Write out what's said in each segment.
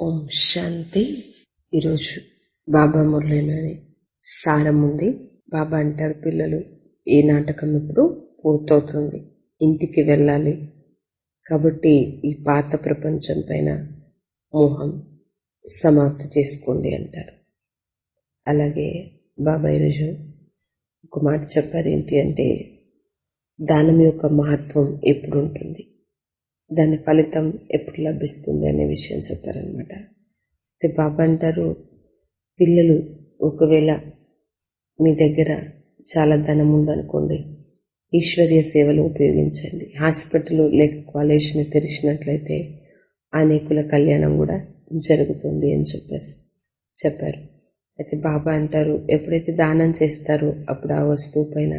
ఓం శాంతి. ఈరోజు బాబా మురళిలోని సారం ఉంది. బాబా అంటారు, పిల్లలు ఈ నాటకం ఇప్పుడు పూర్తవుతుంది, ఇంటికి వెళ్ళాలి. కాబట్టి ఈ పాత ప్రపంచం పైన మోహం సమాప్తి చేసుకోండి అంటారు. అలాగే బాబా ఈరోజు ఒక మాట చెప్పారు. ఏంటి అంటే, దానం యొక్క మహత్వం ఎప్పుడు ఉంటుంది, దాని ఫలితం ఎప్పుడు లభిస్తుంది అనే విషయం చెప్పారనమాట. అయితే బాబా అంటారు, పిల్లలు ఒకవేళ మీ దగ్గర చాలా ధనం ఉందనుకోండి, ఈశ్వర్య సేవలు ఉపయోగించండి. హాస్పిటల్ లేక కాలేజ్ని తెరిచినట్లయితే అనేకుల కళ్యాణం కూడా జరుగుతుంది అని చెప్పారు. అయితే బాబా అంటారు, ఎప్పుడైతే దానం చేస్తారో అప్పుడు ఆ వస్తువు పైన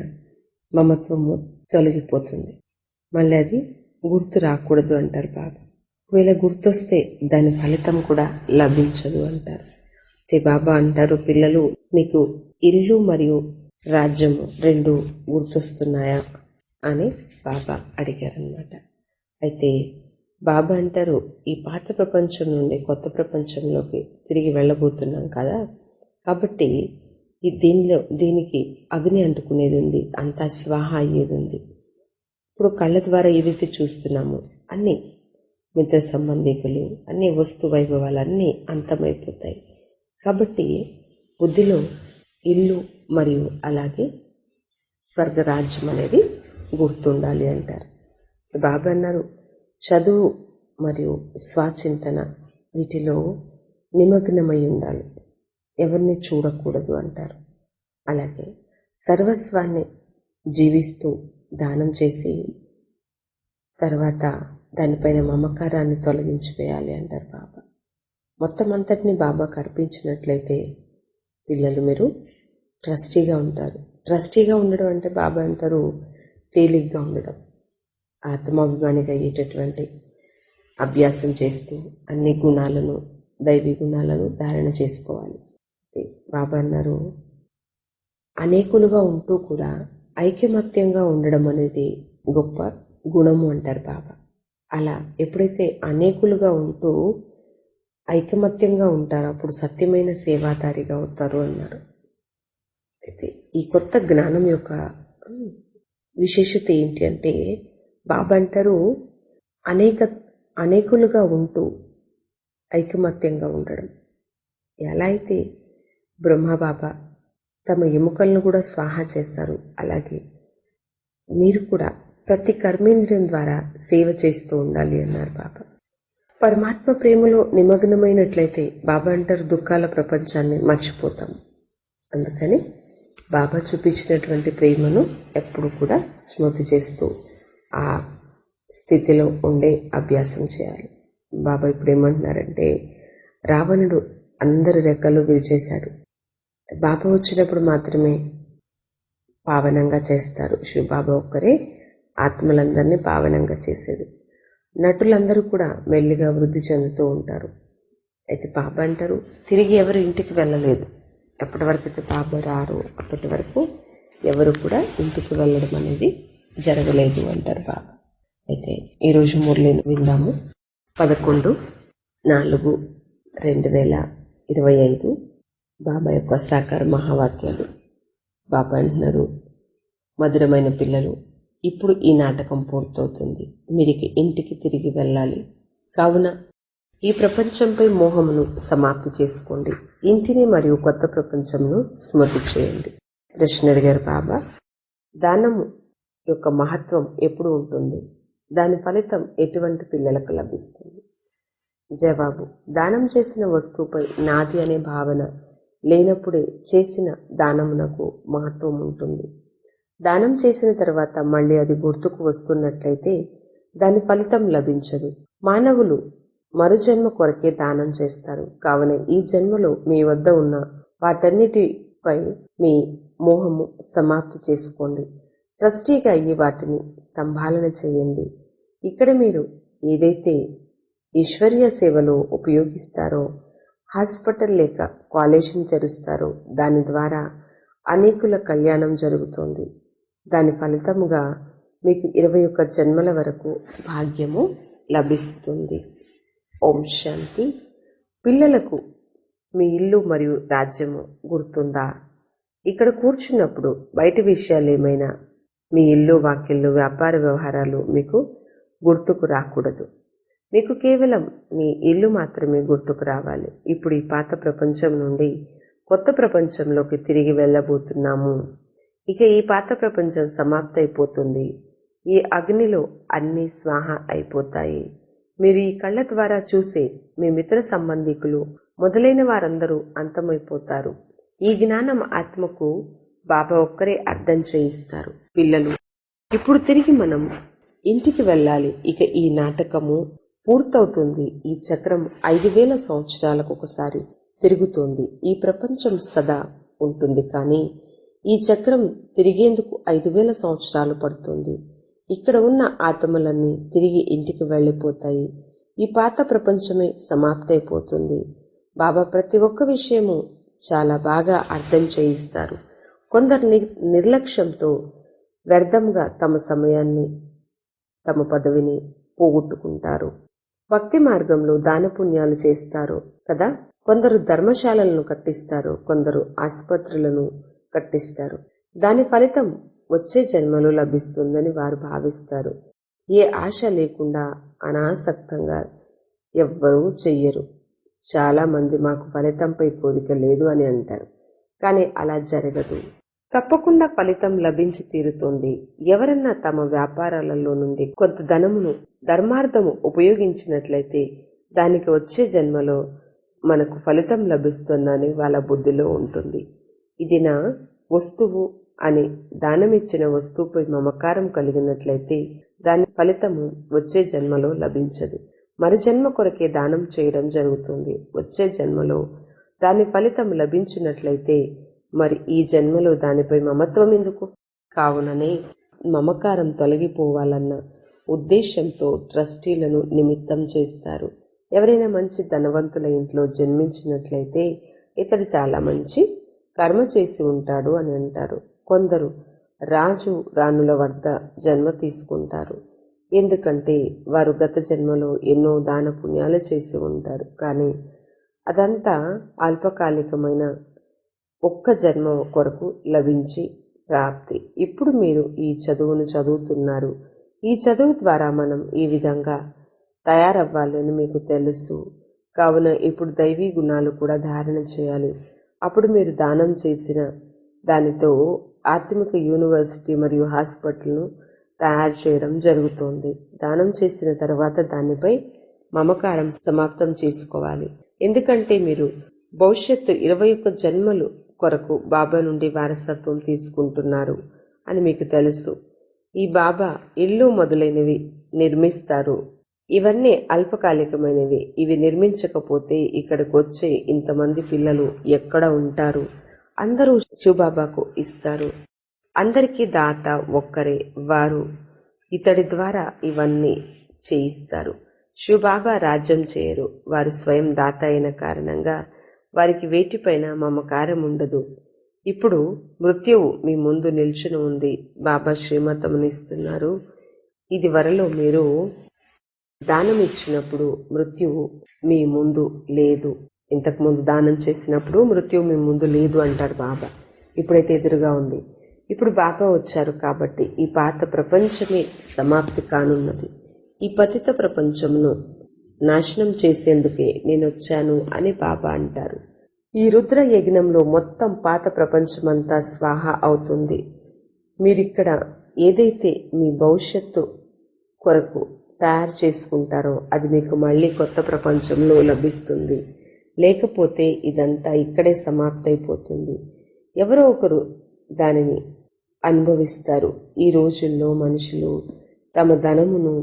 మమత్వము తొలగిపోతుంది, మళ్ళీ అది గుర్తు రాకూడదు అంటారు బాబా. ఒకవేళ గుర్తొస్తే దాని ఫలితం కూడా లభించదు అంటారు. అయితే బాబా అంటారు, పిల్లలు మీకు ఇల్లు మరియు రాజ్యము రెండు గుర్తొస్తున్నాయా అని బాబా అడిగారనమాట. అయితే బాబా అంటారు, ఈ పాత ప్రపంచం నుండి కొత్త ప్రపంచంలోకి తిరిగి వెళ్ళబోతున్నాం కదా, కాబట్టి దీనికి అగ్ని అంటుకునేది ఉంది, అంతా స్వాహ అయ్యేది ఉంది. ఇప్పుడు కళ్ళ ద్వారా ఏదైతే చూస్తున్నామో అన్నీ మిత్ర సంబంధికులు, అన్ని వస్తు వైభవాలు అన్నీ అంతమైపోతాయి. కాబట్టి బుద్ధిలో ఇల్లు మరియు అలాగే స్వర్గరాజ్యం అనేది గుర్తుండాలి అంటారు. బాబా అన్నారు, చదువు మరియు స్వాచింతన వీటిలో నిమగ్నమై ఉండాలి, ఎవరిని చూడకూడదు అంటారు. అలాగే సర్వస్వాన్ని జీవిస్తూ దానం చేసి తర్వాత దానిపైన మమకారాన్ని తొలగించివేయాలి అంటారు బాబా. మొత్తం అంతటిని బాబాకు అర్పించినట్లయితే పిల్లలు మీరు ట్రస్టీగా ఉంటారు. ట్రస్టీగా ఉండడం అంటే బాబా అంటారు, తేలిగ్గా ఉండడం, ఆత్మాభిమానిగా అయ్యేటటువంటి అభ్యాసం చేస్తూ అన్ని గుణాలను, దైవీ గుణాలను ధారణ చేసుకోవాలి. బాబా అన్నారు, అనేకులుగా ఉంటూ కూడా ఐకమత్యంగా ఉండడం అనేది గొప్ప గుణము అంటారు బాబా. అలా ఎప్పుడైతే అనేకులుగా ఉంటూ ఐకమత్యంగా ఉంటారో అప్పుడు సత్యమైన సేవాదారిగా అవుతారు అన్నారు. అయితే ఈ కొత్త జ్ఞానం యొక్క విశేషత ఏంటి అంటే, బాబా అంటారు, అనేకులుగా ఉంటూ ఐకమత్యంగా ఉండడం. ఎలా అయితే బ్రహ్మబాబా తమ ఎముకలను కూడా స్వాహ చేస్తారు, అలాగే మీరు కూడా ప్రతి కర్మేంద్రియం ద్వారా సేవ చేస్తూ ఉండాలి అన్నారు బాబా. పరమాత్మ ప్రేమలో నిమగ్నమైనట్లయితే బాబా అంటారు, దుఃఖాల ప్రపంచాన్ని మర్చిపోతాం. అందుకని బాబా చూపించినటువంటి ప్రేమను ఎప్పుడు కూడా స్మృతి చేస్తూ ఆ స్థితిలో ఉండే అభ్యాసం చేయాలి. బాబా ఇప్పుడు ఏమంటున్నారంటే, రావణుడు అందరి రెక్కలు విరిచేశాడు, బాబా వచ్చినప్పుడు మాత్రమే పావనంగా చేస్తారు. శివబాబా ఒక్కరే ఆత్మలందరినీ పావనంగా చేసేది. నటులందరూ కూడా మెల్లిగా వృద్ధి చెందుతూ ఉంటారు. అయితే బాబా అంటారు, తిరిగి ఎవరు ఇంటికి వెళ్ళలేదు. ఎప్పటి వరకు అయితే బాబా రారు అప్పటి వరకు ఎవరు కూడా ఇంటికి వెళ్ళడం అనేది జరగలేదు అంటారు బాబా. అయితే ఈరోజు మురళిని విందాము. 11/4/2025 బాబా యొక్క సాకార మహావాక్యాలు. బాబా అంటున్నారు, మధురమైన పిల్లలు, ఇప్పుడు ఈ నాటకం పూర్తవుతుంది, మీరు ఇంటికి తిరిగి వెళ్ళాలి. కావున ఈ ప్రపంచంపై మోహమును సమాప్తి చేసుకోండి, ఇంటిని మరియు కొత్త ప్రపంచంను స్మృతి చేయండి. కృష్ణ అడిగారు, బాబా దానము యొక్క మహత్వం ఎప్పుడు ఉంటుంది, దాని ఫలితం ఎటువంటి పిల్లలకు లభిస్తుంది? జవాబు, దానం చేసిన వస్తువుపై నాది అనే భావన లేనప్పుడే చేసిన దానమునకు మహత్వం ఉంటుంది. దానం చేసిన తర్వాత మళ్ళీ అది గుర్తుకు వస్తున్నట్లయితే దాని ఫలితం లభించదు. మానవులు మరుజన్మ కొరకే దానం చేస్తారు. కావున ఈ జన్మలో మీ వద్ద ఉన్న వాటన్నిటిపై మీ మోహము సమాప్తి చేసుకోండి. ట్రస్టీగా అయ్యి వాటిని సంభాలన చేయండి. ఇక్కడ మీరు ఏదైతే ఈశ్వర్య సేవలో ఉపయోగిస్తారో, హాస్పిటల్ లేక కాలేజీని తెరుస్తారో, దాని ద్వారా అనేకుల కళ్యాణం జరుగుతోంది. దాని ఫలితముగా మీకు 21 జన్మల వరకు భాగ్యము లభిస్తుంది. ఓం శాంతి. పిల్లలకు మీ ఇల్లు మరియు రాజ్యము గుర్తుందా? ఇక్కడ కూర్చున్నప్పుడు బయటి విషయాలు ఏమైనా, మీ ఇల్లు వాకిళ్ళు వ్యాపార వ్యవహారాలు మీకు గుర్తుకు రాకూడదు. మీకు కేవలం మీ ఇల్లు మాత్రమే గుర్తుకు రావాలి. ఇప్పుడు ఈ పాత ప్రపంచం నుండి కొత్త ప్రపంచంలోకి తిరిగి వెళ్ళబోతున్నాము. ఇక ఈ పాత ప్రపంచం సమాప్తైపోతుంది. ఈ అగ్నిలో అన్నీ స్వాహ అయిపోతాయి. మీరు ఈ కళ్ళ ద్వారా చూసే మీ మిత్ర సంబంధికులు మొదలైన వారందరూ అంతమైపోతారు. ఈ జ్ఞానం ఆత్మకు బాబా ఒక్కరే అర్థం చేయిస్తారు. పిల్లలు, ఇప్పుడు తిరిగి మనం ఇంటికి వెళ్ళాలి. ఇక ఈ నాటకము పూర్తవుతుంది. ఈ చక్రం 5000 సంవత్సరాలకు ఒకసారి తిరుగుతోంది. ఈ ప్రపంచం సదా ఉంటుంది, కానీ ఈ చక్రం తిరిగేందుకు 5000 సంవత్సరాలు పడుతుంది. ఇక్కడ ఉన్న ఆత్మలన్నీ తిరిగి ఇంటికి వెళ్ళిపోతాయి. ఈ పాత ప్రపంచమే సమాప్తైపోతుంది. బాబా ప్రతి ఒక్క విషయము చాలా బాగా అర్థం చేయిస్తారు. కొందరు నిర్లక్ష్యంతో వ్యర్థంగా తమ సమయాన్ని, తమ పదవిని పోగొట్టుకుంటారు. భక్తి మార్గంలో దానపుణ్యాలు చేస్తారు కదా. కొందరు ధర్మశాలలను కట్టిస్తారు, కొందరు ఆసుపత్రులను కట్టిస్తారు. దాని ఫలితం వచ్చే జన్మలో లభిస్తుందని వారు భావిస్తారు. ఏ ఆశ లేకుండా అనాసక్తంగా ఎవ్వరూ చెయ్యరు. చాలా మంది మాకు ఫలితంపై కోరిక లేదు అని అంటారు, కానీ అలా జరగదు. తప్పకుండా ఫలితం లభించి తీరుతుంది. ఎవరన్నా తమ వ్యాపారాలలో నుండి కొంత ధనమును ధర్మార్థము ఉపయోగించినట్లయితే దానికి వచ్చే జన్మలో మనకు ఫలితం లభిస్తుందని వాళ్ళ బుద్ధిలో ఉంటుంది. ఇది నా వస్తువు అని దానమిచ్చిన వస్తువుపై మమకారం కలిగినట్లయితే దాని ఫలితము వచ్చే జన్మలో లభించదు. మరి జన్మ కొరకే దానం చేయడం జరుగుతుంది. వచ్చే జన్మలో దాని ఫలితం లభించినట్లయితే మరి ఈ జన్మలో దానిపై మమత్వం ఎందుకు? కావుననే మమకారం తొలగిపోవాలన్న ఉద్దేశంతో ట్రస్టీలను నిమిత్తం చేస్తారు. ఎవరైనా మంచి ధనవంతుల ఇంట్లో జన్మించినట్లయితే ఇతడు చాలా మంచి కర్మ చేసి ఉంటాడు అని అంటారు. కొందరు రాజు రాణుల వద్ద జన్మ తీసుకుంటారు, ఎందుకంటే వారు గత జన్మలో ఎన్నో దాన పుణ్యాలు చేసి ఉంటారు. కానీ అదంతా అల్పకాలికమైన ఒక్క జన్మ కొరకు లభించి ప్రాప్తి. ఇప్పుడు మీరు ఈ చదువును చదువుతున్నారు. ఈ చదువు ద్వారా మనం ఈ విధంగా తయారవ్వాలి అని మీకు తెలుసు. కావున ఇప్పుడు దైవీ గుణాలు కూడా ధారణ చేయాలి. అప్పుడు మీరు దానం చేసిన దానితో ఆత్మిక యూనివర్సిటీ మరియు హాస్పిటల్ను తయారు చేయడం జరుగుతోంది. దానం చేసిన తర్వాత దానిపై మమకారం సమాప్తం చేసుకోవాలి. ఎందుకంటే మీరు భవిష్యత్తు 21 జన్మలు కొరకు బాబా నుండి వారసత్వం తీసుకుంటున్నారు అని మీకు తెలుసు. ఈ బాబా ఇల్లు మొదలైనవి నిర్మిస్తారు. ఇవన్నీ అల్పకాలికమైనవి. ఇవి నిర్మించకపోతే ఇక్కడికి వచ్చే ఇంతమంది పిల్లలు ఎక్కడ ఉంటారు? అందరూ శివబాబాకు ఇస్తారు. అందరికీ దాత ఒక్కరే. వారు ఇతడి ద్వారా ఇవన్నీ చేయిస్తారు. శివబాబా రాజ్యం చేయరు. వారు స్వయం దాత అయిన కారణంగా వారికి వేటిపైన మమకారం ఉండదు. ఇప్పుడు మృత్యువు మీ ముందు నిల్చుని ఉంది. బాబా శ్రీమతమునిస్తున్నారు. ఇది వరలో మీరు దానం ఇచ్చినప్పుడు మృత్యువు మీ ముందు లేదు. ఇంతకుముందు దానం చేసినప్పుడు మృత్యువు మీ ముందు లేదు అంటారు బాబా. ఇప్పుడైతే ఎదురుగా ఉంది. ఇప్పుడు బాబా వచ్చారు కాబట్టి ఈ పాత ప్రపంచమే సమాప్తి కానున్నది. ఈ పతిత ప్రపంచమును నాశనం చేసేందుకే నేను వచ్చాను అని బాబా అంటారు. ఈ రుద్ర యజ్ఞంలో మొత్తం పాత ప్రపంచమంతా స్వాహ అవుతుంది. మీరిక్కడ ఏదైతే మీ భవిష్యత్తు కొరకు తయారు చేసుకుంటారో అది మీకు మళ్ళీ కొత్త ప్రపంచంలో లభిస్తుంది. లేకపోతే ఇదంతా ఇక్కడే సమాప్తైపోతుంది. ఎవరో ఒకరు దానిని అనుభవిస్తారు. ఈ రోజుల్లో మనుషులు తమ ధనమును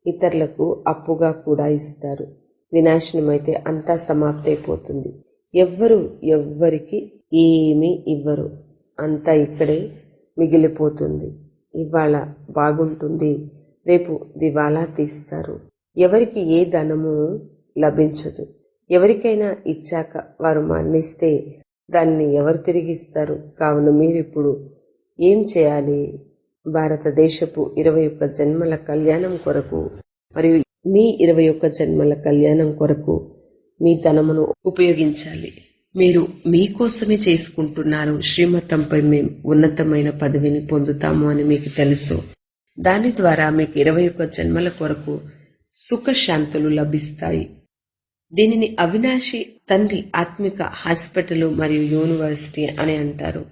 ఇతరులకు అప్పుగా కూడా ఇస్తారు. వినాశనమైతే అంతా సమాప్తైపోతుంది. ఎవ్వరికి ఏమీ ఇవ్వరు. అంతా ఇక్కడే మిగిలిపోతుంది. ఇవాళ బాగుంటుంది, రేపు దివాలా తీస్తారు. ఎవరికి ఏ ధనము లభించదు. ఎవరికైనా ఇచ్చాక వారు మరణిస్తే దాన్ని ఎవరు తిరిగిస్తారు? కావున మీరిప్పుడు ఏం చేయాలి? భారతదేశపు 21 జన్మల కళ్యాణం కొరకు మరియు మీ 21 జన్మల కళ్యాణం కొరకు మీ ధనమును ఉపయోగించాలి. మీరు మీకోసమే చేసుకుంటున్నారు. శ్రీమతంపై మేం ఉన్నతమైన పదవిని పొందుతాము అని మీకు తెలుసు. దాని ద్వారా మీకు 21 జన్మల కొరకు సుఖశాంతులు లభిస్తాయి. దీనిని అవినాశి తండ్రి ఆత్మిక హాస్పిటల్ మరియు యూనివర్సిటీ అని అంటారు.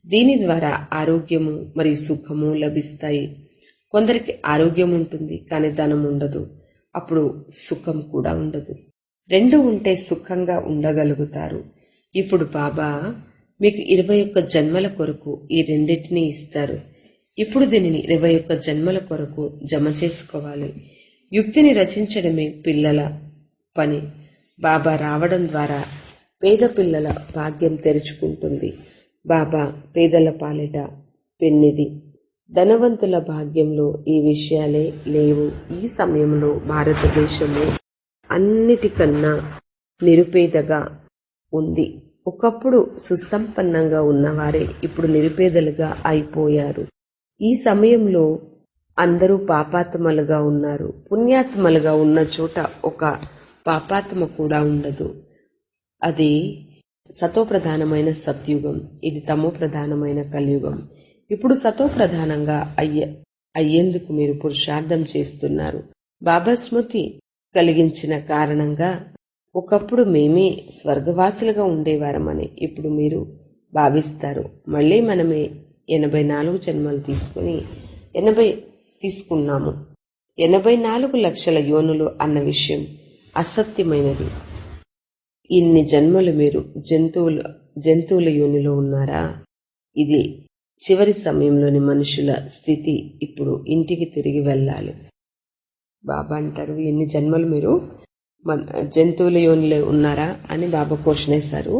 దీని ద్వారా ఆరోగ్యము మరియు సుఖము లభిస్తాయి. కొందరికి ఆరోగ్యం ఉంటుంది కానీ ధనం ఉండదు. అప్పుడు సుఖం కూడా ఉండదు. రెండు ఉంటే సుఖంగా ఉండగలుగుతారు. ఇప్పుడు బాబా మీకు 21 జన్మల కొరకు ఈ రెండింటినీ ఇస్తారు. ఇప్పుడు దీనిని 21 జన్మల కొరకు జమ చేసుకోవాలి. యుక్తిని రచించడమే పిల్లల పని. బాబా రావడం ద్వారా పేద పిల్లల భాగ్యం తెరుచుకుంటుంది. బాబా పేదల పాలిట పెన్నిది. ధనవంతుల భాగ్యంలో ఈ విషయాలే లేవు. ఈ సమయంలో భారతదేశంలో అన్నిటికన్నా నిరుపేదగా ఉంది. ఒకప్పుడు సుసంపన్నంగా ఉన్నవారే ఇప్పుడు నిరుపేదలుగా అయిపోయారు. ఈ సమయంలో అందరూ పాపాత్మలుగా ఉన్నారు. పుణ్యాత్మలుగా ఉన్న చోట ఒక పాపాత్మ కూడా ఉండదు. అది సతోప్రధానమైన సత్యుగం. ఇది తమో ప్రధానమైన కలియుగం. ఇప్పుడు సతోప్రధానంగా అయ్యేందుకు మీరు పురుషార్థం చేస్తున్నారు. బాబా స్మృతి కలిగించిన కారణంగా ఒకప్పుడు మేమే స్వర్గవాసులుగా ఉండేవారమని ఇప్పుడు మీరు భావిస్తారు. మళ్ళీ మనమే 84 జన్మలు తీసుకుని 80 తీసుకున్నాము. 84 లక్షల యోనులు అన్న విషయం అసత్యమైనది. ఇన్ని జన్మలు మీరు జంతువుల యోనిలో ఉన్నారా? ఇది చివరి సమయంలోని మనుషుల స్థితి. ఇప్పుడు ఇంటికి తిరిగి వెళ్ళాలి. బాబా అంటారు, ఎన్ని జన్మలు మీరు జంతువుల యోనిలో ఉన్నారా అని బాబా క్వశ్చన్ వేశారు.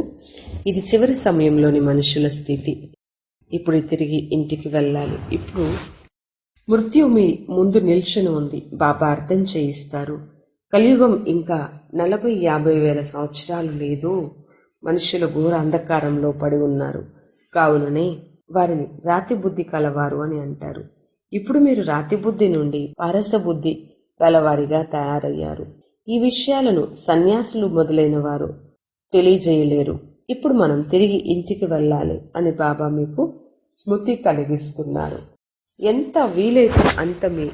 ఇది చివరి సమయంలోని మనుషుల స్థితి. ఇప్పుడు తిరిగి ఇంటికి వెళ్ళాలి. ఇప్పుడు మృత్యు మీ ముందు నిల్చుని ఉంది. బాబా అర్థం చేయిస్తారు. కలియుగం ఇంకా 40-50 వేల సంవత్సరాలు లేదు. మనుషులు ఘోర అంధకారంలో పడి ఉన్నారు. కావుననే వారిని రాతి బుద్ధి కలవారు అని అంటారు. ఇప్పుడు మీరు రాతి బుద్ధి నుండి పారస బుద్ధి గలవారిగా తయారయ్యారు. ఈ విషయాలను సన్యాసులు మొదలైన వారు తెలియజేయలేరు. ఇప్పుడు మనం తిరిగి ఇంటికి వెళ్ళాలి అని బాబా మీకు స్మృతి కలిగిస్తున్నారు. ఎంత వీలైతే అంత మీ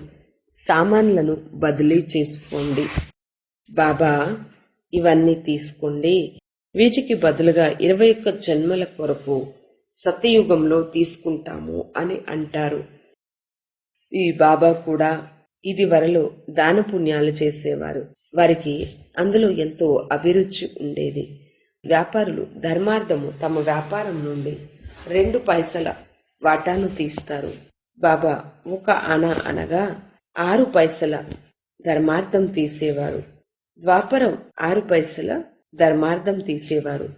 సామాన్లను బదిలీ చేసుకోండి. బాబా ఇవన్నీ తీసుకోండి, వీటికి బదులుగా 21 జన్మల కొరకు సత్యయుగంలో తీసుకుంటాము అని అంటారు. ఈ బాబా కూడా ఇది వరలో దాన పుణ్యాలు చేసేవారు. వారికి అందులో ఎంతో అభిరుచి ఉండేది. వ్యాపారులు ధర్మార్థము తమ వ్యాపారం నుండి 2 పైసల వాటాను తీస్తారు. బాబా 1 అణ అనగా 6 పైసల ధర్మార్థం తీసేవారు. ద్వాపరం 6 పైసల ధర్మార్థం తీసేవారు.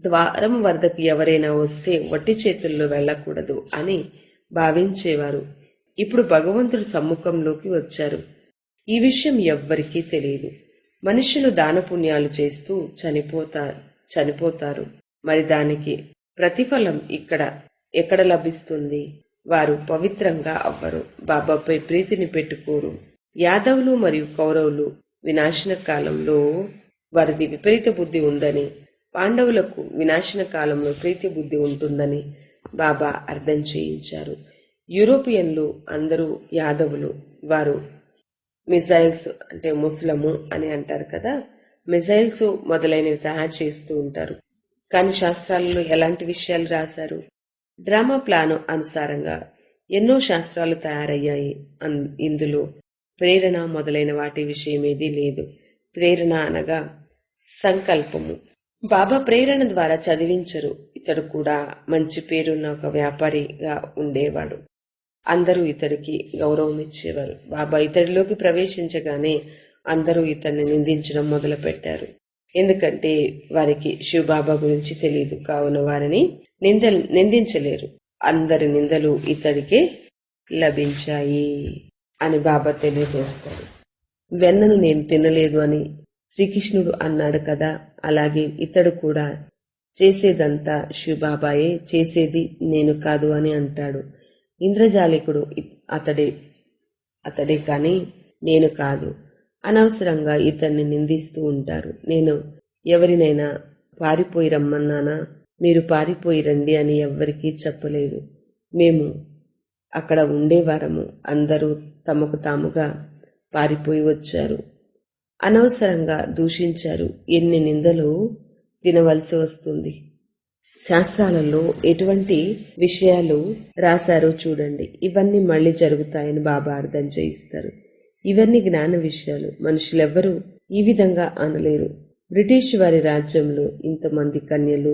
ద్వారం వద్దకు ఎవరైనా వస్తే వట్టి చేతుల్లో వెళ్ళకూడదు అని భావించేవారు. ఇప్పుడు భగవంతుడు సమ్ముఖంలోకి వచ్చారు. ఈ విషయం ఎవ్వరికీ తెలియదు. మనుషులు దాన పుణ్యాలు చేస్తూ చనిపోతారు. మరి దానికి ప్రతిఫలం ఎక్కడ లభిస్తుంది? వారు పవిత్రంగా అవ్వరు. బాబాపై ప్రీతిని పెట్టుకోరు. యాదవులు మరియు కౌరవులు వినాశన కాలంలో వారిది విపరీత బుద్ధి ఉందని, పాండవులకు వినాశన కాలంలో ప్రీతి బుద్ధి ఉంటుందని బాబా అర్థం చేయించారు. యూరోపియన్లు అందరూ యాదవులు. వారు మిజైల్స్ అంటే ముస్లము అని అంటారు కదా, మిజైల్స్ మొదలైనవి తయారు చేస్తూ ఉంటారు. కానీ శాస్త్రాలలో ఎలాంటి విషయాలు రాశారు? డ్రామా ప్లాను అనుసారంగా ఎన్నో శాస్త్రాలు తయారయ్యాయి. ఇందులో ప్రేరణ మొదలైన వాటి విషయమేదీ లేదు. ప్రేరణ అనగా సంకల్పము. బాబా ప్రేరణ ద్వారా చదివించరు. ఇతడు కూడా మంచి పేరున్న ఒక వ్యాపారిగా ఉండేవాడు. అందరూ ఇతడికి గౌరవం ఇచ్చేవారు. బాబా ఇతడిలోకి ప్రవేశించగానే అందరూ ఇతన్ని నిందించడం మొదలు పెట్టారు. ఎందుకంటే వారికి శివబాబా గురించి తెలియదు. కావున వారిని నిందించలేరు. అందరి నిందలు ఇతడికే లభించాయి అని బాబా తెలియజేస్తారు. వెన్నను నేను తినలేదు అని శ్రీకృష్ణుడు అన్నాడు కదా, అలాగే ఇతడు కూడా చేసేదంతా శివబాబాయే, చేసేది నేను కాదు అని అంటాడు. ఇంద్రజాలికుడు అతడే కాని నేను కాదు. అనవసరంగా ఇతన్ని నిందిస్తూ ఉంటారు. నేను ఎవరినైనా పారిపోయి రమ్మన్నానా? మీరు పారిపోయి రండి అని ఎవ్వరికీ చెప్పలేదు. మేము అక్కడ ఉండేవారము. అందరూ తమకు తాముగా పారిపోయి వచ్చారు. అనవసరంగా దూషించారు. ఎన్ని నిందలు తినవలసి వస్తుంది. శాస్త్రాలలో ఎటువంటి విషయాలు రాశారో చూడండి. ఇవన్నీ మళ్ళీ జరుగుతాయని బాబా అర్థం చేయిస్తారు. ఇవన్నీ జ్ఞాన విషయాలు. మనుషులెవ్వరూ ఈ విధంగా అనలేరు. బ్రిటిష్ వారి రాజ్యంలో ఇంతమంది కన్యలు,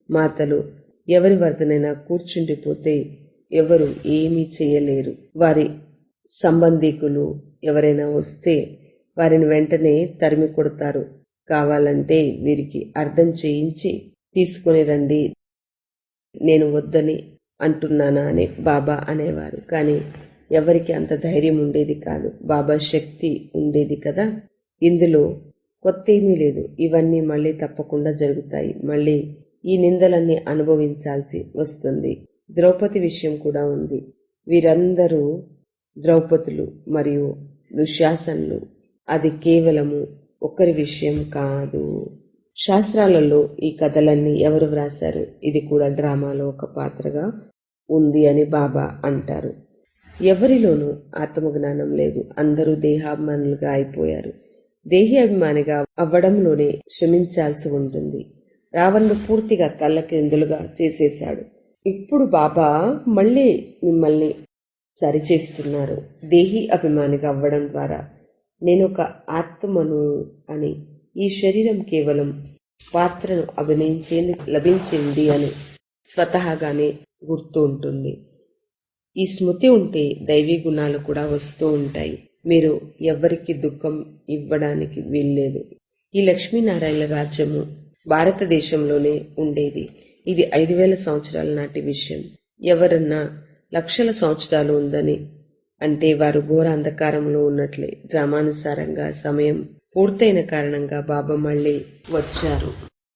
మాతలు ఎవరి వద్దనైనా కూర్చుండిపోతే ఎవరు ఏమీ చేయలేరు. వారి సంబంధికులు ఎవరైనా వస్తే వారిని వెంటనే తరిమి కొడతారు. కావాలంటే వీరికి అర్థం చేయించి తీసుకుని రండి, నేను వద్దని అంటున్నానా అని బాబా అనేవారు. కానీ ఎవరికి అంత ధైర్యం ఉండేది కాదు. బాబా శక్తి ఉండేది కదా. ఇందులో కొత్త ఏమీ లేదు. ఇవన్నీ మళ్ళీ తప్పకుండా జరుగుతాయి. మళ్ళీ ఈ నిందలన్నీ అనుభవించాల్సి వస్తుంది. ద్రౌపది విషయం కూడా ఉంది. వీరందరూ ద్రౌపదులు మరియు దుశ్శాసనులు. అది కేవలము ఒకరి విషయం కాదు. శాస్త్రాలలో ఈ కథలన్నీ ఎవరు వ్రాశారు? ఇది కూడా డ్రామాలో ఒక పాత్రగా ఉంది అని బాబా అంటారు. ఎవరిలోనూ ఆత్మజ్ఞానం లేదు. అందరూ దేహాభిమానులుగా అయిపోయారు. దేహి అభిమానిగా అవ్వడంలోనే శ్రమించాల్సి ఉంటుంది. రావణుడు పూర్తిగా తల్లకిందులుగా చేసేశాడు. ఇప్పుడు బాబా మళ్ళీ మిమ్మల్ని సరిచేస్తున్నారు. దేహి అభిమానిగా అవ్వడం ద్వారా నేనొక ఆత్మను అని, ఈ శరీరం కేవలం పాత్రను అభినయించేందుకు లభించింది అని స్వతహాగానే గుర్తు ఉంటుంది. ఈ స్మృతి ఉంటే దైవీ గుణాలు కూడా వస్తూ ఉంటాయి. మీరు ఎవ్వరికి దుఃఖం ఇవ్వడానికి వీల్లేదు. ఈ లక్ష్మీనారాయణ రాజ్యము భారతదేశంలోనే ఉండేది. ఇది 5000 సంవత్సరాల నాటి విషయం. ఎవరన్నా లక్షల సంవత్సరాలు ఉందని అంటే వారు ఘోర అంధకారంలో ఉన్నట్లే. డ్రామానుసారంగా సమయం పూర్తయిన కారణంగా బాబా మళ్ళీ వచ్చారు.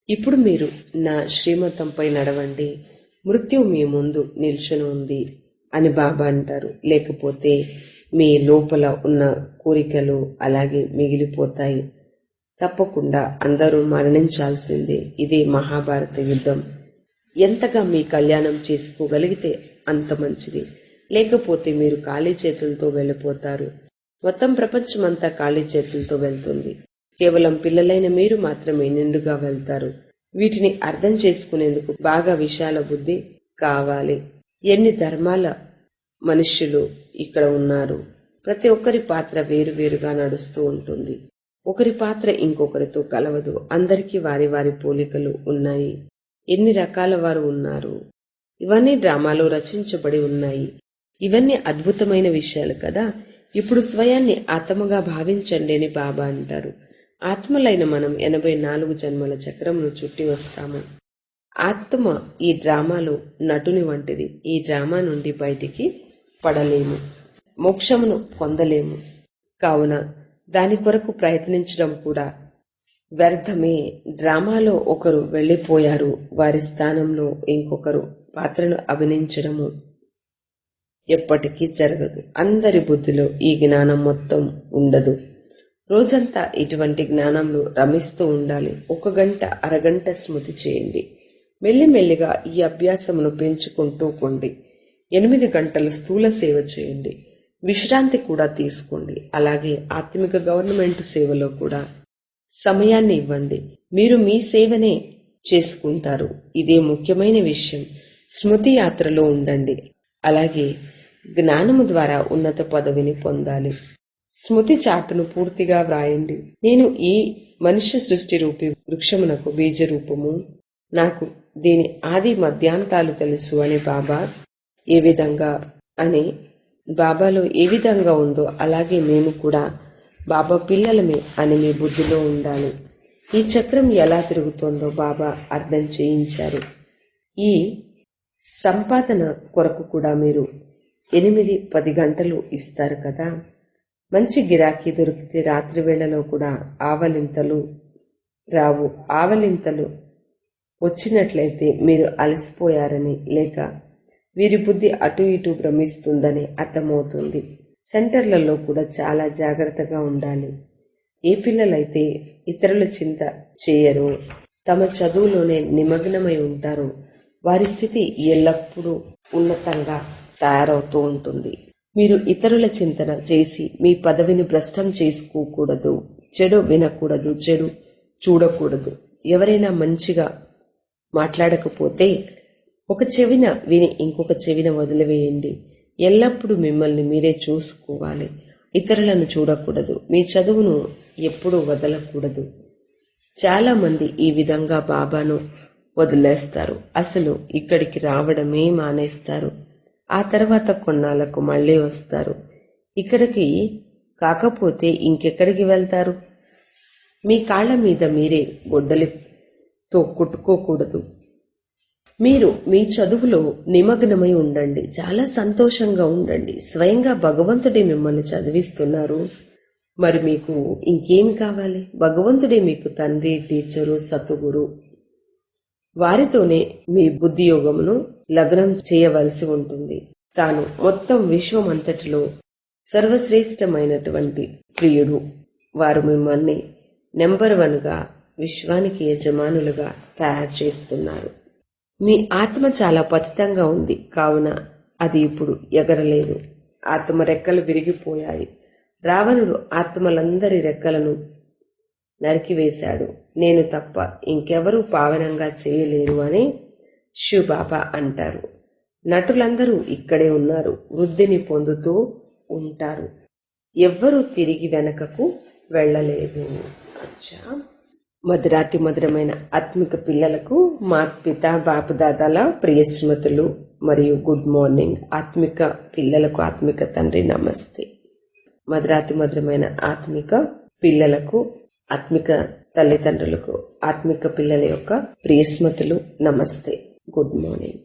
ఇప్పుడు మీరు నా శ్రీమతంపై నడవండి. మృత్యు మీ ముందు నిల్చుని ఉంది అని బాబా అంటారు. లేకపోతే మీ లోపల ఉన్న కోరికలు అలాగే మిగిలిపోతాయి. తప్పకుండా అందరూ మరణించాల్సిందే. ఇదే మహాభారత యుద్ధం. ఎంతగా మీ కళ్యాణం చేసుకోగలిగితే అంత మంచిది. లేకపోతే మీరు ఖాళీ చేతులతో వెళ్ళిపోతారు. మొత్తం ప్రపంచమంతా ఖాళీ చేతులతో వెళ్తుంది. కేవలం పిల్లలైన మీరు మాత్రమే నిండుగా వెళ్తారు. వీటిని అర్థం చేసుకునేందుకు బాగా విశాల బుద్ధి కావాలి. ఎన్ని ధర్మాల మనుష్యులు ఇక్కడ ఉన్నారు. ప్రతి ఒక్కరి పాత్ర వేరువేరుగా నడుస్తూ ఉంటుంది. ఒకరి పాత్ర ఇంకొకరితో కలవదు. అందరికీ వారి వారి పోలికలు ఉన్నాయి. ఎన్ని రకాల వారు ఉన్నారు. ఇవన్నీ డ్రామాలో రచించబడి ఉన్నాయి. ఇవన్నీ అద్భుతమైన విషయాలు కదా. ఇప్పుడు స్వయాన్ని ఆత్మగా భావించండి అని బాబా అంటారు. ఆత్మలైన మనం 84 జన్మల చక్రంను చుట్టి వస్తాము. ఆత్మ ఈ డ్రామాలో నటుని వంటిది. ఈ డ్రామా నుండి బయటికి పడలేము, మోక్షమును పొందలేము. కావున దాని కొరకు ప్రయత్నించడం కూడా వ్యర్థమే. డ్రామాలో ఒకరు వెళ్లిపోయారు, వారి స్థానంలో ఇంకొకరు పాత్రను అభినయించడము ఎప్పటికీ జరగదు. అందరి బుద్ధిలో ఈ జ్ఞానం మొత్తం ఉండదు. రోజంతా ఇటువంటి జ్ఞానంలో రమిస్తూ ఉండాలి. 1 గంట, అరగంట స్మృతి చేయండి. మెల్లిమెల్లిగా ఈ అభ్యాసమును పెంచుకుంటూ కొండి. 8 గంటలు స్థూల సేవ చేయండి. విశ్రాంతి కూడా తీసుకోండి. అలాగే ఆత్మిక గవర్నమెంట్ సేవలో కూడా సమయాన్ని ఇవ్వండి. మీరు మీ సేవనే చేసుకుంటారు. ఇదే ముఖ్యమైన విషయం. స్మృతి యాత్రలో ఉండండి. అలాగే జ్ఞానము ద్వారా ఉన్నత పదవిని పొందాలి. స్మృతి చాటును పూర్తిగా వ్రాయండి. నేను ఈ మనుష్య సృష్టి రూపి వృక్షమునకు బీజ రూపము. నాకు దీని ఆది మధ్యాంతాలు తెలుసు అని బాబా ఏ విధంగా అని బాబాలో ఏ విధంగా ఉందో అలాగే మేము కూడా బాబా పిల్లలమే అని మీ బుద్ధిలో ఉండాలి. ఈ చక్రం ఎలా తిరుగుతోందో బాబా అర్థం చేయించారు. ఈ సంపాదన కొరకు కూడా మీరు 8-10 గంటలు ఇస్తారు కదా. మంచి గిరాకీ దొరికితే రాత్రి వేళలో కూడా ఆవలింతలు రావు. ఆవలింతలు వచ్చినట్లయితే మీరు అలసిపోయారని లేక వీరి బుద్ధి అటు ఇటు భ్రమిస్తుందని అర్థమవుతుంది. సెంటర్లలో కూడా చాలా జాగ్రత్తగా ఉండాలి. ఏ పిల్లలైతే ఇతరుల చింత చేయరో, తమ చదువులోనే నిమగ్నమై ఉంటారో వారి స్థితి ఎల్లప్పుడూ ఉన్నతంగా తయారవుతూ ఉంటుంది. మీరు ఇతరుల చింతన చేసి మీ పదవిని భ్రష్టం చేసుకోకూడదు. చెడు వినకూడదు, చెడు చూడకూడదు. ఎవరైనా మంచిగా మాట్లాడకపోతే ఒక చెవిన విని ఇంకొక చెవిన వదిలివేయండి. ఎల్లప్పుడూ మిమ్మల్ని మీరే చూసుకోవాలి. ఇతరులను చూడకూడదు. మీ చదువును ఎప్పుడూ వదలకూడదు. చాలా మంది ఈ విధంగా బాబాను వదిలేస్తారు. అసలు ఇక్కడికి రావడమే మానేస్తారు. ఆ తర్వాత కొన్నాళ్లకు మళ్ళీ వస్తారు. ఇక్కడికి కాకపోతే ఇంకెక్కడికి వెళ్తారు? మీ కాళ్ల మీద మీరే గొడ్డలితో కొట్టుకోకూడదు. మీరు మీ చదువులో నిమగ్నమై ఉండండి. చాలా సంతోషంగా ఉండండి. స్వయంగా భగవంతుడే మిమ్మల్ని చదివిస్తున్నారు. మరి మీకు ఇంకేమి కావాలి? భగవంతుడే మీకు తండ్రి, టీచరు, సతుగురు. వారితోనే మీ బుద్ధి యోగమును లగ్నం చేయవలసి ఉంటుంది. తాను మొత్తం విశ్వం అంతటిలో సర్వశ్రేష్టమైనటువంటి ప్రియుడు. వారు మిమ్మల్ని నెంబర్ 1గా విశ్వానికి యజమానులుగా తయారు చేస్తున్నారు. మీ ఆత్మ చాలా పతితంగా ఉంది కావున అది ఇప్పుడు ఎగరలేదు. ఆత్మ రెక్కలు విరిగిపోయాయి. రావణుడు ఆత్మలందరి రెక్కలను నరికివేశాడు. నేను తప్ప ఇంకెవరూ పావనంగా చేయలేరు అని శివబాబా అంటారు. నటులందరూ ఇక్కడే ఉన్నారు. వృద్ధిని పొందుతూ ఉంటారు. ఎవ్వరూ తిరిగి వెనకకు వెళ్ళలేదు. మధురాతి మధురమైన ఆత్మిక పిల్లలకు మాతృపిత బాపుదాదాల ప్రియ స్మృతులు మరియు గుడ్ మార్నింగ్. ఆత్మిక పిల్లలకు ఆత్మిక తండ్రి నమస్తే. మధురాతి మధురమైన ఆత్మిక పిల్లలకు ఆత్మిక తల్లిదండ్రులకు ఆత్మిక పిల్లల యొక్క ప్రియ స్మృతులు నమస్తే. Good morning.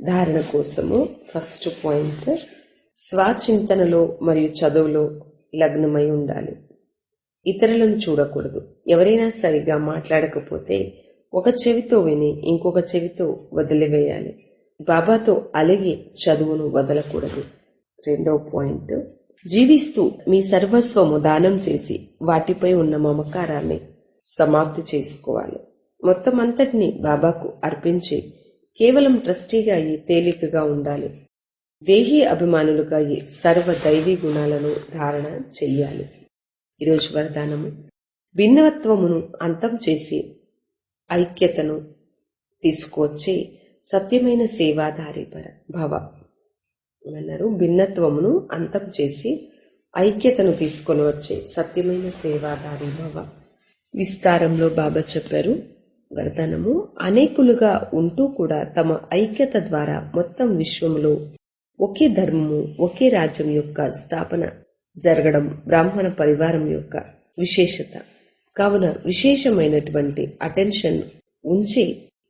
ధారణ కోసము ఫస్ట్ పాయింట్, స్వచింతనలో మరియు చదువులో లగ్నమై ఉండాలి. ఇతరులను చూడకూడదు. ఎవరైనా సరిగా మాట్లాడకపోతే ఒక చెవితో విని ఇంకొక చెవితో వదిలివేయాలి. బాబాతో అలిగి చదువును వదలకూడదు. రెండో పాయింట్, జీవిస్తూ మీ సర్వస్వము దానం చేసి వాటిపై ఉన్న మమకారాన్ని సమాప్తి చేసుకోవాలి. మొత్తం అంతటినీ బాబాకు అర్పించి కేవలం ట్రస్టీగా అయ్యి తేలికగా ఉండాలి. దేహీ అభిమానులుగా అయ్యి సర్వ దైవీ గుణాలను ధారణ చెయ్యాలి. ఈరోజు వరదానము, భిన్నత్వమును అంతం చేసి ఐక్యతను తీసుకువచ్చే సత్యమైన సేవాధారి భవ అన్నారు. భిన్నత్వమును అంతం చేసి ఐక్యతను తీసుకొని వచ్చే సత్యమైన సేవాధారి భవ. విస్తారంలో బాబా చెప్పారు, వరదానము, అనేకులుగా ఉంటూ కూడా తమ ఐక్యత ద్వారా మొత్తం విశ్వములో ఒకే ధర్మము ఒకే రాజ్యం యొక్క స్థాపన జరగడం బ్రాహ్మణ పరివారం యొక్క విశేషత. కావున విశేషమైనటువంటి అటెన్షన్ ఉంచి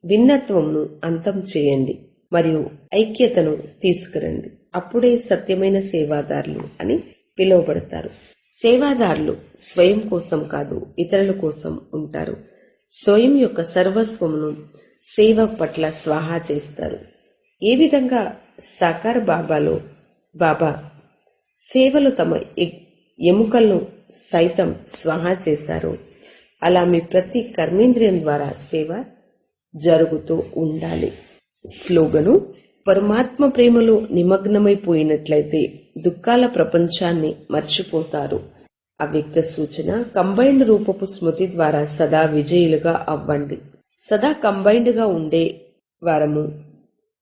భిన్నత్వమును అంతం చేయండి మరియు ఐక్యతను తీసుకురండి. అప్పుడే సత్యమైన సేవాదారులు అని పిలువబడతారు. సేవాదారులు స్వయం కోసం కాదు, ఇతరుల కోసం ఉంటారు. స్వయం యొక్క సర్వస్వమును సేవ పట్ల స్వాహా చేస్తారు. ఏ విధంగా సాకార బాబాలో బాబా సేవలు తమ ఎముకలను సైతం స్వాహా చేశారో అలా మీ ప్రతి కర్మేంద్రియం ద్వారా సేవ జరుగుతూ ఉండాలి. స్లోగను, పరమాత్మ ప్రేమలో నిమగ్నమైపోయినట్లయితే దుఃఖాల ప్రపంచాన్ని మర్చిపోతారు. అవ్యక్త సూచన, కంబైన్డ్ రూపపు స్మృతి ద్వారా సదా విజయులుగా అవ్వండి. సదా కంబైన్డ్ గా ఉండే వారము,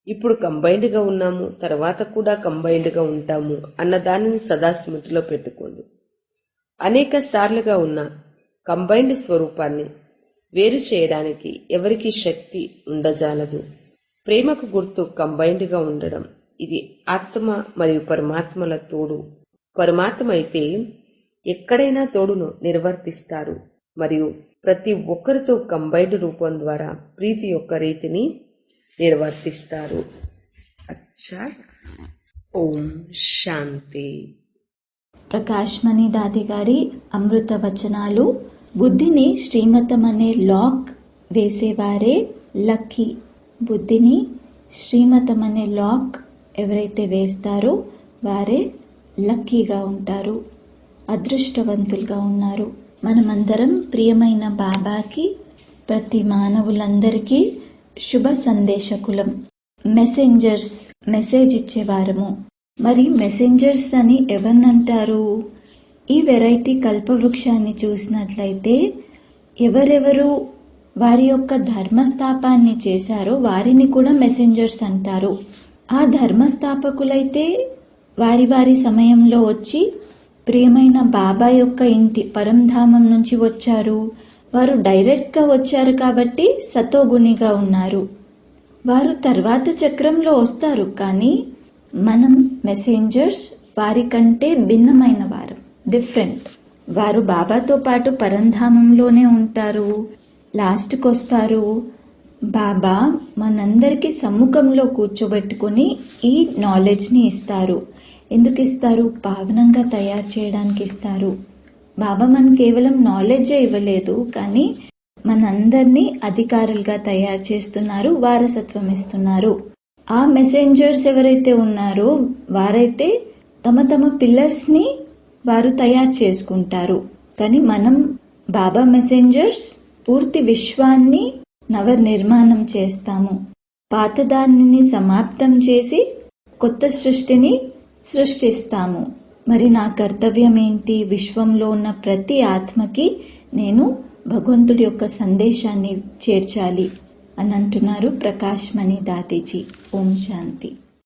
ఇప్పుడు కంబైన్డ్ గా ఉన్నాము, తర్వాత కూడా కంబైన్డ్ గా ఉంటాము అన్న దానిని సదా స్మృతిలో పెట్టుకోండి. అనేక సార్లుగా ఉన్న కంబైన్డ్ స్వరూపాన్ని వేరు చేయడానికి ఎవరికి శక్తి ఉండజాలదు. ప్రేమకు గుర్తు కంబైన్డ్ గా ఉండడం. ఇది ఆత్మ మరియు పరమాత్మల తోడు. పరమాత్మ అయితే ఎక్కడైనా తోడును నిర్వర్తిస్తారు మరియు ప్రతి ఒక్కరితో కంబైన్డ్ రూపం ద్వారా ప్రీతి యొక్క రీతిని నిర్వర్తిస్తారు. అచ్చా. ఓం శాంతి. ప్రకాష్ మణి దాది గారి అమృత వచనాలు. బుద్ధిని శ్రీమతం అనే లాక్ వేసేవారే లక్కీ. బుద్ధిని శ్రీమతం అనే లాక్ ఎవరైతే వేస్తారో వారే లక్కీగా ఉంటారు, అదృష్టవంతులుగా ఉన్నారు. మనమందరం ప్రియమైన బాబాకి, ప్రతి మానవులందరికీ శుభ సందేశకులం, మెసెంజర్స్, మెసేజ్ ఇచ్చేవారము. మరి మెసెంజర్స్ అని ఎవరినంటారు? ఈ వెరైటీ కల్పవృక్షాన్ని చూసినట్లయితే ఎవరెవరు వారి యొక్క ధర్మస్థాపాన్ని చేశారో వారిని కూడా మెసెంజర్స్ అంటారు. ఆ ధర్మస్థాపకులైతే వారి వారి సమయంలో వచ్చి ప్రియమైన బాబా యొక్క ఇంటి పరంధామం నుంచి వచ్చారు. వారు డైరెక్ట్గా వచ్చారు కాబట్టి సతోగుణిగా ఉన్నారు. వారు తర్వాత చక్రంలో వస్తారు, కానీ మనం మెసెంజర్స్ వారి కంటే భిన్నమైన వారు, డిఫరెంట్. వారు బాబాతో పాటు పరంధామంలోనే ఉంటారు, లాస్ట్కి వస్తారు. బాబా మనందరికీ సమ్ముఖంలో కూర్చోబెట్టుకుని ఈ నాలెడ్జ్ని ఇస్తారు. ఎందుకు ఇస్తారు? పావనంగా తయారు చేయడానికి ఇస్తారు. బాబా మన కేవలం నాలెడ్జే ఇవ్వలేదు, కానీ మనందరినీ అధికారులుగా తయారు చేస్తున్నారు, వారసత్వం ఇస్తున్నారు. ఆ మెసెంజర్స్ ఎవరైతే ఉన్నారో వారైతే తమ తమ పిల్లర్స్ని వారు తయారు చేసుకుంటారు. కానీ మనం బాబా మెసెంజర్స్ పూర్తి విశ్వాన్ని నవనిర్మాణం చేస్తాము. పాతదానిని సమాప్తం చేసి కొత్త సృష్టిని సృష్టిస్తాము. మరి నా కర్తవ్యం ఏంటి? విశ్వంలో ఉన్న ప్రతి ఆత్మకి నేను భగవంతుడి యొక్క సందేశాన్ని చేర్చాలి అని అంటున్నారు ప్రకాష్ మణి దాదీజీ. ఓం శాంతి.